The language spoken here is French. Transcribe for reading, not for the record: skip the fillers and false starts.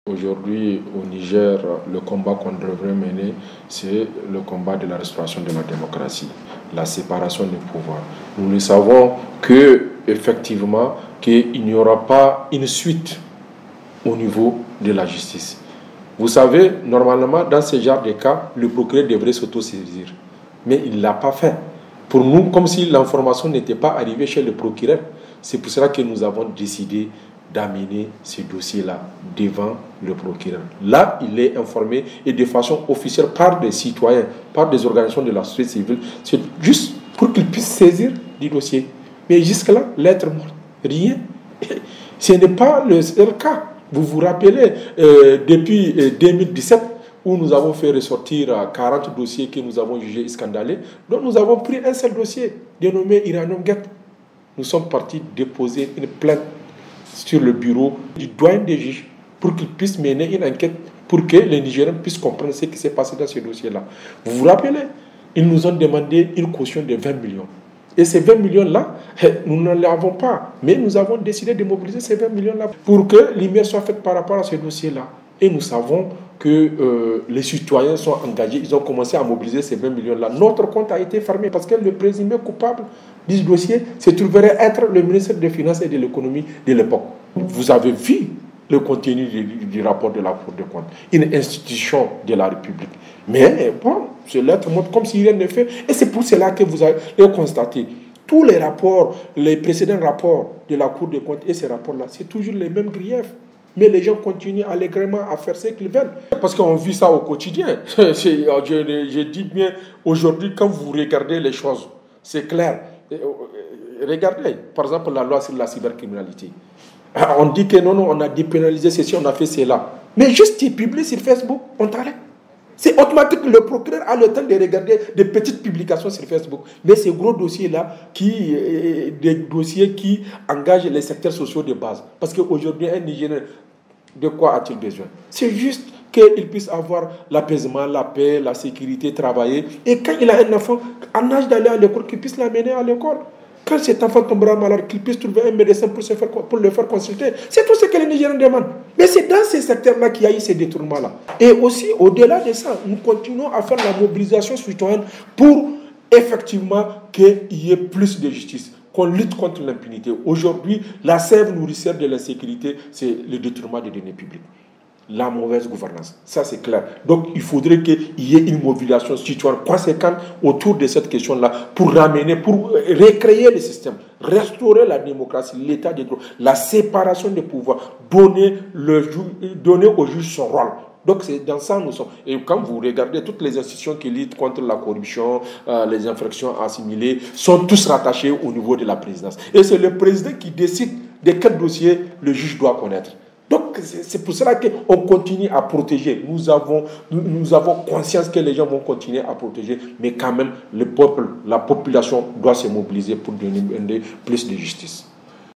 Aujourd'hui, au Niger, le combat qu'on devrait mener, c'est le combat de la restauration de la démocratie, la séparation des pouvoirs. Nous le savons que, effectivement, qu'il n'y aura pas une suite au niveau de la justice. Vous savez, normalement, dans ce genre de cas, le procureur devrait s'autosaisir. Mais il ne l'a pas fait. Pour nous, comme si l'information n'était pas arrivée chez le procureur. C'est pour cela que nous avons décidé d'amener ce dossier-là devant le procureur. Là, il est informé et de façon officielle par des citoyens, par des organisations de la société civile. C'est juste pour qu'il puisse saisir du dossier. Mais jusque-là, lettre morte, rien. Ce n'est pas le seul cas. Vous vous rappelez, depuis 2017, où nous avons fait ressortir 40 dossiers que nous avons jugés scandaleux, donc nous avons pris un seul dossier, dénommé Iranium Gate. Nous sommes partis déposer une plainte sur le bureau du doyen des juges pour qu'il puisse mener une enquête pour que les Nigériens puissent comprendre ce qui s'est passé dans ce dossier-là. Vous vous rappelez, ils nous ont demandé une caution de 20 millions. Et ces 20 millions-là, nous ne l'avons pas. Mais nous avons décidé de mobiliser ces 20 millions-là pour que l'IMER soit faite par rapport à ce dossier-là. Et nous savons que les citoyens sont engagés. Ils ont commencé à mobiliser ces 20 millions-là. Notre compte a été fermé parce que le présumé coupable du dossier se trouverait être le ministre des Finances et de l'Économie de l'époque. Vous avez vu le contenu du rapport de la Cour des comptes. Une institution de la République. Mais bon, c'est lettre morte comme si rien ne fait. Et c'est pour cela que vous avez constaté tous les rapports, les précédents rapports de la Cour des comptes et ces rapports-là, c'est toujours les mêmes griefs. Mais les gens continuent allègrement à faire ce qu'ils veulent. Parce qu'on vit ça au quotidien. Je dis bien, aujourd'hui, quand vous regardez les choses, c'est clair. Regardez, par exemple, la loi sur la cybercriminalité. On dit que non, on a dépénalisé ceci, on a fait cela. Mais juste tu publies sur Facebook, on t'arrête. C'est automatique, le procureur a le temps de regarder des petites publications sur Facebook. Mais ces gros dossiers-là, des dossiers qui engagent les secteurs sociaux de base. Parce qu'aujourd'hui, un Nigérien, de quoi a-t-il besoin? C'est juste qu'il puisse avoir l'apaisement, la paix, la sécurité, travailler. Et quand il a un enfant en âge d'aller à l'école, qu'il puisse l'amener à l'école. Quand cet enfant tombera malade, qu'il puisse trouver un médecin pour le faire consulter. C'est tout ce que les Nigériens demandent. Mais c'est dans ces secteurs-là qu'il y a eu ces détournements-là. Et aussi, au-delà de ça, nous continuons à faire la mobilisation citoyenne pour effectivement qu'il y ait plus de justice, qu'on lutte contre l'impunité. Aujourd'hui, la sève nourricière de l'insécurité, c'est le détournement des deniers publics. La mauvaise gouvernance, ça c'est clair. Donc il faudrait qu'il y ait une mobilisation citoyenne conséquente autour de cette question-là pour ramener, pour recréer le système, restaurer la démocratie, l'état des droits, la séparation des pouvoirs, donner au juge son rôle. Donc c'est dans ça nous sommes. Et quand vous regardez toutes les institutions qui luttent contre la corruption, les infractions assimilées, sont tous rattachés au niveau de la présidence. Et c'est le président qui décide de quel dossier le juge doit connaître. Donc, c'est pour cela qu'on continue à protéger. Nous avons conscience que les gens vont continuer à protéger, mais quand même, le peuple, la population doit se mobiliser pour donner plus de justice.